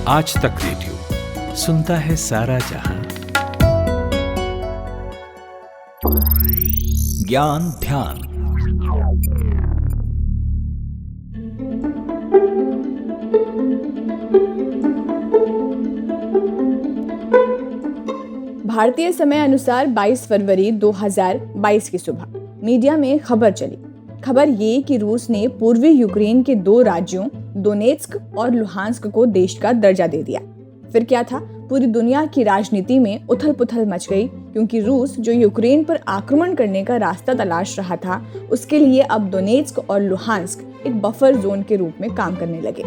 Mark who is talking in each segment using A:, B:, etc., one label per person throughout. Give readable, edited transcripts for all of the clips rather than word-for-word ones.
A: आज तक रेडियो सुनता है सारा जहां। ज्ञान ध्यान।
B: भारतीय समय अनुसार 22 फरवरी 2022 की सुबह मीडिया में खबर चली। खबर ये कि रूस ने पूर्वी यूक्रेन के 2 राज्यों दोनेत्स्क और लुहांस्क को देश का दर्जा दे दिया। फिर क्या था, पूरी दुनिया की राजनीति में उथल-पुथल मच गई, क्योंकि रूस जो यूक्रेन पर आक्रमण करने का रास्ता तलाश रहा था, उसके लिए अब दोनेत्स्क और लुहांस्क एक बफर जोन के रूप में काम करने लगे।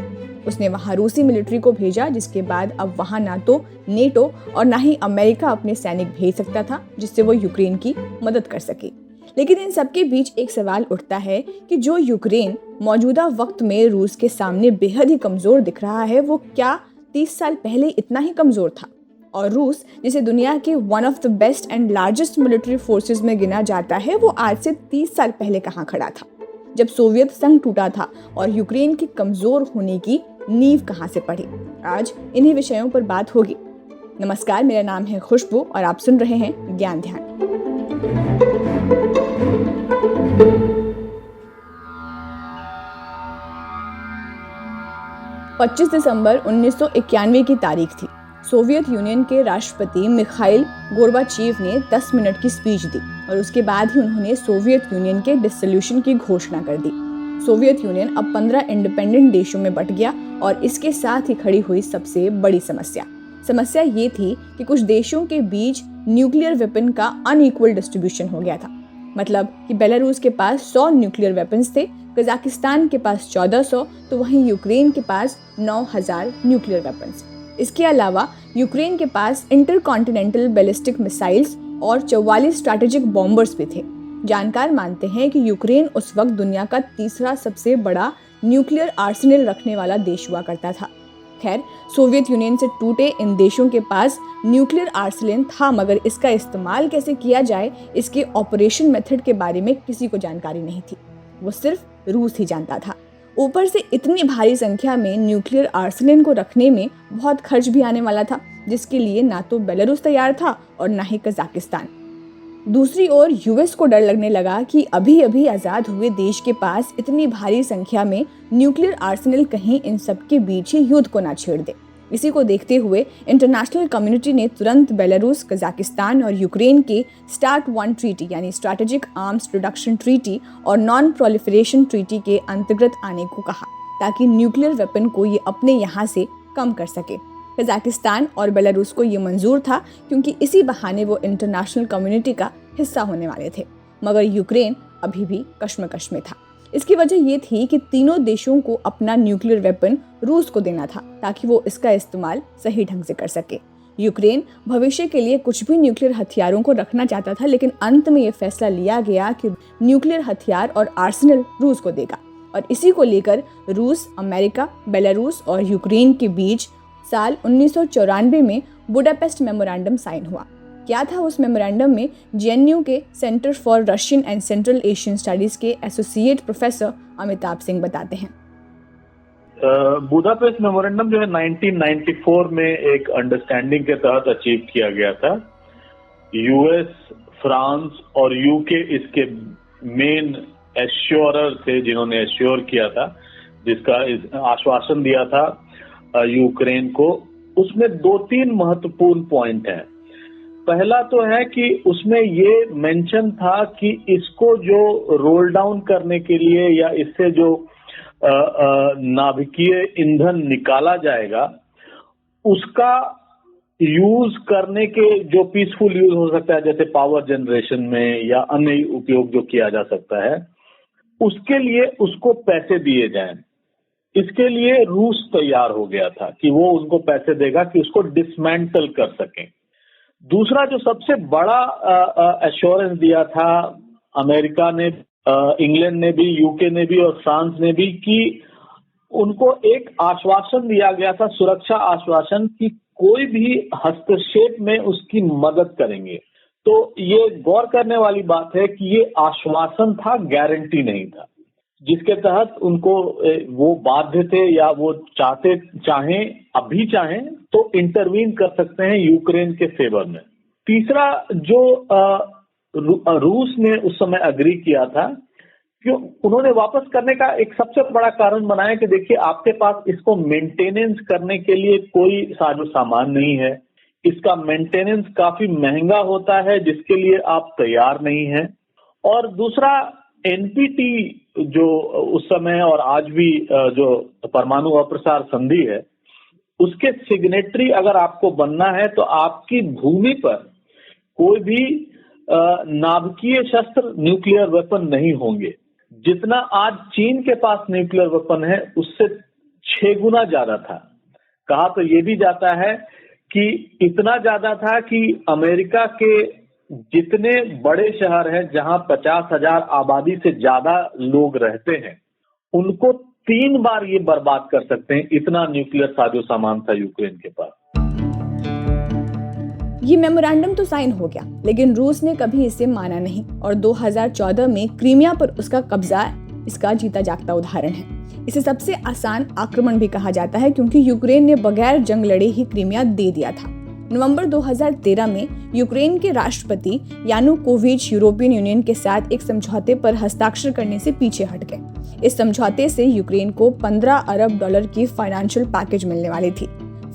B: उसने वहां रूसी मिलिट्री को भेजा, जिसके बाद अब वहां ना तो नेटो और ना ही अमेरिका अपने सैनिक भेज सकता था जिससे वो यूक्रेन की मदद कर सके। लेकिन इन सबके बीच एक सवाल उठता है कि जो यूक्रेन मौजूदा वक्त में रूस के सामने बेहद ही कमजोर दिख रहा है, वो क्या 30 साल पहले इतना ही कमजोर था? और रूस, जिसे दुनिया के one of the best and largest military forces में गिना जाता है, वो आज से 30 साल पहले कहाँ खड़ा था, जब सोवियत संघ टूटा था और यूक्रेन के कमजोर होने की नींव कहाँ से पड़ी? आज इन्हीं विषयों पर बात होगी। नमस्कार, मेरा नाम है खुशबू और आप सुन रहे हैं ज्ञान ध्यान। 25 दिसंबर 1991 की तारीख थी। सोवियत यूनियन के राष्ट्रपति मिखाइल गोर्बाचेव ने 10 मिनट की स्पीच दी और उसके बाद ही उन्होंने सोवियत यूनियन के डिसोल्यूशन की घोषणा कर दी। सोवियत यूनियन अब 15 इंडिपेंडेंट देशों में बंट गया और इसके साथ ही खड़ी हुई सबसे बड़ी समस्या ये थी कि कुछ देशों के बीच न्यूक्लियर वेपन का अनइक्वल डिस्ट्रीब्यूशन हो गया था। मतलब कि बेलारूस के पास 100 न्यूक्लियर वेपन्स थे, कजाकिस्तान के पास 1400, तो वहीं यूक्रेन के पास 9000 न्यूक्लियर वेपन्स। इसके अलावा यूक्रेन के पास इंटरकॉन्टिनेंटल बैलिस्टिक मिसाइल्स और 44 स्ट्रैटेजिक बॉम्बर्स भी थे। जानकार मानते हैं कि यूक्रेन उस वक्त दुनिया का तीसरा सबसे बड़ा न्यूक्लियर आर्सेनल रखने वाला देश हुआ करता था। खैर, सोवियत यूनियन से टूटे इन देशों के पास न्यूक्लियर आर्सेनल था, मगर इसका इस्तेमाल कैसे किया जाए, इसके ऑपरेशन मेथड के बारे में किसी को जानकारी नहीं थी। वो सिर्फ रूस ही जानता था। ऊपर से इतनी भारी संख्या में न्यूक्लियर आर्सेनल को रखने में बहुत खर्च भी आने वाला था, जिसके लिए ना तो बेलारूस तैयार था और ना ही कजाकिस्तान। दूसरी ओर यूएस को डर लगने लगा कि अभी अभी आज़ाद हुए देश के पास इतनी भारी संख्या में न्यूक्लियर आर्सेनल कहीं इन सब के बीच ही युद्ध को ना छेड़ दे। इसी को देखते हुए इंटरनेशनल कम्युनिटी ने तुरंत बेलारूस, कजाकिस्तान और यूक्रेन के स्टार्ट 1 ट्रीटी यानी स्ट्रैटेजिक आर्म्स रिडक्शन ट्रीटी और नॉन प्रोलिफरेशन ट्रीटी के अंतर्गत आने को कहा, ताकि न्यूक्लियर वेपन को ये अपने यहाँ से कम कर सके। कजाकिस्तान और बेलारूस को ये मंजूर था, क्योंकि इसी बहाने वो इंटरनेशनल कम्युनिटी का हिस्सा होने वाले थे। मगर यूक्रेन अभी भी कश्मकश में था। इसकी वजह ये थी कि तीनों देशों को अपना न्यूक्लियर वेपन रूस को देना था, ताकि वो इसका इस्तेमाल सही ढंग से कर सके। यूक्रेन भविष्य के लिए कुछ भी न्यूक्लियर हथियारों को रखना चाहता था, लेकिन अंत में ये फैसला लिया गया कि न्यूक्लियर हथियार और आर्सेनल रूस को देगा। और इसी को लेकर रूस, अमेरिका, बेलारूस और यूक्रेन के बीच साल 1994 में बुडापेस्ट मेमोरेंडम साइन हुआ। क्या था उस मेमोरेंडम में? जेएनयू के centre for Russian and central Asian studies के एसोसिएट प्रोफेसर अमिताभ सिंह बताते हैं।
C: बुडापेस्ट मेमोरेंडम जो है 1994 में एक अंडरस्टैंडिंग के तहत अचीव किया गया था। यूएस, फ्रांस और यूके इसके मेन एश्योरर थे, जिन्होंने एश्योर किया था, जिसका आश्वासन दिया था यूक्रेन को। उसमें 2-3 महत्वपूर्ण पॉइंट हैं। पहला तो है कि उसमें ये मेंशन था कि इसको जो रोल डाउन करने के लिए या इससे जो नाभिकीय ईंधन निकाला जाएगा, उसका यूज करने के जो पीसफुल यूज हो सकता है, जैसे पावर जनरेशन में या अन्य उपयोग जो किया जा सकता है, उसके लिए उसको पैसे दिए जाएं। इसके लिए रूस तैयार हो गया था कि वो उनको पैसे देगा कि उसको डिसमेंटल कर सकें। दूसरा जो सबसे बड़ा एश्योरेंस दिया था अमेरिका ने, इंग्लैंड ने भी, यूके ने भी और फ्रांस ने भी, कि उनको एक आश्वासन दिया गया था, सुरक्षा आश्वासन, कि कोई भी हस्तक्षेप में उसकी मदद करेंगे। तो ये गौर करने वाली बात है कि ये आश्वासन था, गारंटी नहीं था। जिसके तहत उनको वो बाध्य थे या वो अभी चाहें तो इंटरवीन कर सकते हैं यूक्रेन के फेवर में। तीसरा जो रूस ने उस समय अग्री किया था, क्यों उन्होंने वापस करने का एक सबसे बड़ा कारण बनाया कि देखिए आपके पास इसको मेंटेनेंस करने के लिए कोई साजो सामान नहीं है, इसका मेंटेनेंस काफी महंगा होता है जिसके लिए आप तैयार नहीं हैं, और दूसरा एनपीटी जो उस समय और आज भी जो परमाणु अप्रसार संधि है उसके सिग्नेटरी अगर आपको बनना है तो आपकी भूमि पर कोई भी नाभिकीय शस्त्र न्यूक्लियर वेपन नहीं होंगे। जितना आज चीन के पास न्यूक्लियर वेपन है उससे 6 गुना ज्यादा था। कहा तो ये भी जाता है कि इतना ज्यादा था कि अमेरिका के जितने बड़े शहर हैं जहां 50,000 आबादी से ज्यादा लोग रहते हैं उनको 3 बार ये बर्बाद कर सकते हैं, इतना न्यूक्लियर साजो सामान था यूक्रेन के पास।
B: ये मेमोरेंडम तो साइन हो गया, लेकिन रूस ने कभी इसे माना नहीं और 2014 में क्रीमिया पर उसका कब्जा इसका जीता जागता उदाहरण है। इसे सबसे आसान आक्रमण भी कहा जाता है क्योंकि यूक्रेन ने बगैर जंग लड़े ही क्रीमिया दे दिया था। नवंबर 2013 में यूक्रेन के राष्ट्रपति यानुकोविच यूरोपियन यूनियन के साथ एक समझौते पर हस्ताक्षर करने से पीछे हट गए। इस समझौते से यूक्रेन को $15 अरब की फाइनेंशियल पैकेज मिलने वाली थी।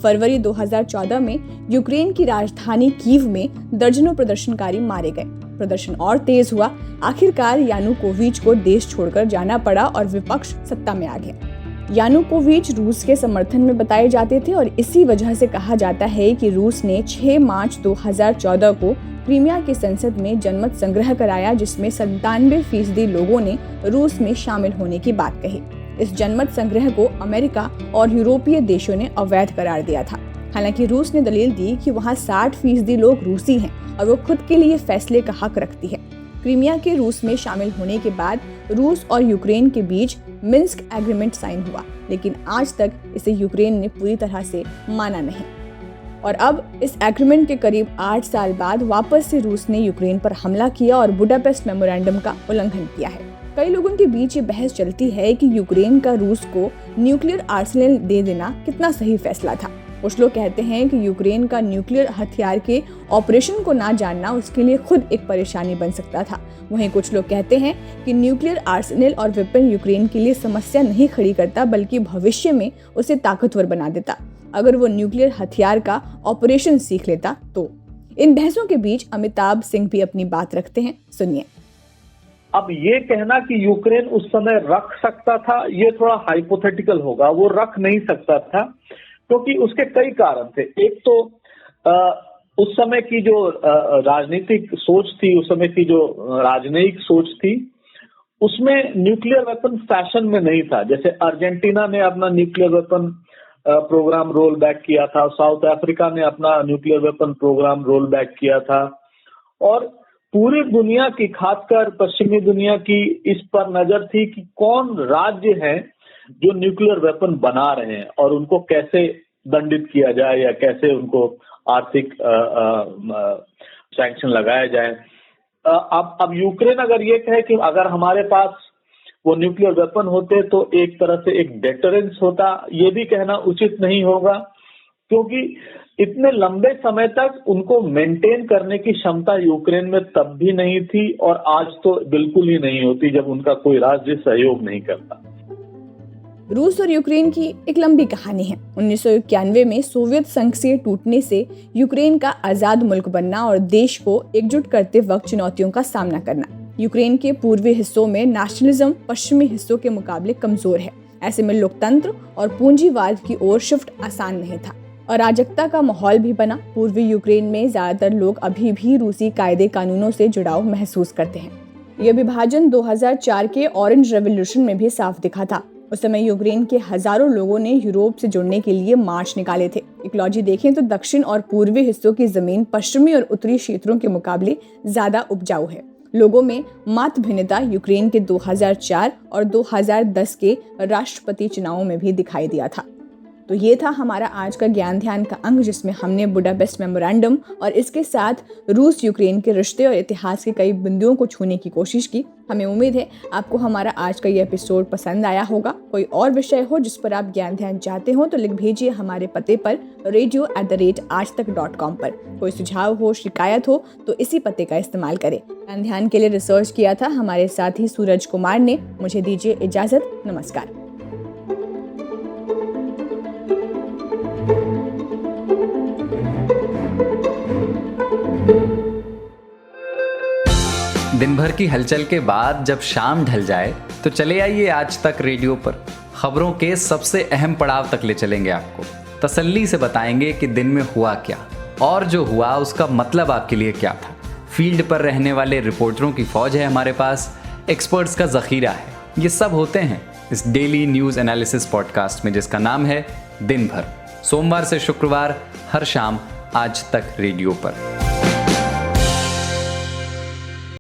B: फरवरी 2014 में यूक्रेन की राजधानी कीव में दर्जनों प्रदर्शनकारी मारे गए। प्रदर्शन और तेज हुआ। आखिरकार यानुकोविच को देश छोड़कर जाना पड़ा और विपक्ष सत्ता में आ गया। यानुकोविच रूस के समर्थन में बताए जाते थे और इसी वजह से कहा जाता है कि रूस ने 6 मार्च 2014 को क्रीमिया की संसद में जनमत संग्रह कराया जिसमें 97% लोगों ने रूस में शामिल होने की बात कही। इस जनमत संग्रह को अमेरिका और यूरोपीय देशों ने अवैध करार दिया था। हालांकि रूस ने दलील दी कि वहाँ 60% लोग रूसी हैं और वो खुद के लिए फैसले का हक रखती है। क्रीमिया के रूस में शामिल होने के बाद रूस और यूक्रेन के बीच मिन्स्क एग्रीमेंट साइन हुआ, लेकिन आज तक इसे यूक्रेन ने पूरी तरह से माना नहीं। और अब इस एग्रीमेंट के करीब 8 साल बाद वापस से रूस ने यूक्रेन पर हमला किया और बुडापेस्ट मेमोरेंडम का उल्लंघन किया है। कई लोगों के बीच ये बहस चलती है कि यूक्रेन का रूस को न्यूक्लियर आर्सेनल दे देना कितना सही फैसला था। कुछ लोग कहते हैं कि यूक्रेन का न्यूक्लियर हथियार के ऑपरेशन को ना जानना उसके लिए खुद एक परेशानी बन सकता था। वहीं कुछ लोग कहते हैं कि न्यूक्लियर आर्सेनल और वेपन यूक्रेन के लिए समस्या नहीं खड़ी करता बल्कि भविष्य में उसे ताकतवर बना देता अगर वो न्यूक्लियर हथियार का ऑपरेशन सीख लेता तो। इन बहसों के बीच अमिताभ सिंह भी अपनी बात रखते हैं, सुनिए।
C: अब ये कहना कि यूक्रेन उस समय रख सकता था ये थोड़ा हाइपोथेटिकल होगा। वो रख नहीं सकता था क्योंकि उसके कई कारण थे। एक तो उस समय की जो राजनीतिक सोच थी, उस समय की जो राजनयिक सोच थी उसमें न्यूक्लियर वेपन फैशन में नहीं था। जैसे अर्जेंटीना ने अपना nuclear weapon program roll back किया था, साउथ अफ्रीका ने अपना nuclear weapon program roll back किया था और पूरी दुनिया की, खासकर पश्चिमी दुनिया की इस पर नजर थी कि कौन राज्य हैं जो न्यूक्लियर वेपन बना रहे हैं और उनको कैसे दंडित किया जाए या कैसे उनको आर्थिक सैंक्शन लगाया जाए। अब यूक्रेन अगर ये कहे कि अगर हमारे पास वो न्यूक्लियर वेपन होते तो एक तरह से एक डेटरेंस होता, ये भी कहना उचित नहीं होगा क्योंकि इतने लंबे समय तक उनको मेंटेन करने की क्षमता यूक्रेन में तब भी नहीं थी और आज तो बिल्कुल ही नहीं होती जब उनका कोई राज्य सहयोग नहीं करता।
B: रूस और यूक्रेन की एक लंबी कहानी है। 1991 में सोवियत संघ से टूटने से यूक्रेन का आजाद मुल्क बनना और देश को एकजुट करते वक्त चुनौतियों का सामना करना। यूक्रेन के पूर्वी हिस्सों में नेशनलिज्म पश्चिमी हिस्सों के मुकाबले कमजोर है। ऐसे में लोकतंत्र और पूंजीवाद की ओर शिफ्ट आसान नहीं था। अराजकता का माहौल भी बना। पूर्वी यूक्रेन में ज्यादातर लोग अभी भी रूसी कायदे कानूनों से जुड़ाव महसूस करते हैं। यह विभाजन 2004 के ऑरेंज रेवोल्यूशन में भी साफ दिखा था। उस समय यूक्रेन के हजारों लोगों ने यूरोप से जुड़ने के लिए मार्च निकाले थे। इकोलॉजी देखें तो दक्षिण और पूर्वी हिस्सों की जमीन पश्चिमी और उत्तरी क्षेत्रों के मुकाबले ज्यादा उपजाऊ है। लोगों में मत भिन्नता यूक्रेन के 2004 और 2010 के राष्ट्रपति चुनावों में भी दिखाई दिया था। तो ये था हमारा आज का ज्ञान ध्यान का अंक, जिसमें हमने बुडापेस्ट मेमोरेंडम और इसके साथ रूस यूक्रेन के रिश्ते और इतिहास के कई बिंदुओं को छूने की कोशिश की। हमें उम्मीद है आपको हमारा आज का ये एपिसोड पसंद आया होगा। कोई और विषय हो जिस पर आप ज्ञान ध्यान चाहते हो तो लिख भेजिए हमारे पते पर radio@aajtak.com पर। कोई सुझाव हो, शिकायत हो तो इसी पते का इस्तेमाल करें। ज्ञान ध्यान के लिए रिसर्च किया था हमारे साथी सूरज कुमार ने। मुझे दीजिए इजाजत, नमस्कार।
D: दिन भर की हलचल के बाद जब शाम ढल जाए तो चले आइए आज तक रेडियो पर। खबरों के सबसे अहम पड़ाव तक ले चलेंगे आपको। तसल्ली से बताएंगे कि दिन में हुआ क्या और जो हुआ उसका मतलब आपके लिए क्या था। फील्ड पर रहने वाले रिपोर्टरों की फौज है हमारे पास, एक्सपर्ट्स का जखीरा है। ये सब होते हैं इस डेली न्यूज़ एनालिसिस पॉडकास्ट में, जिसका नाम है दिन भर। सोमवार से शुक्रवार हर शाम आज तक रेडियो पर।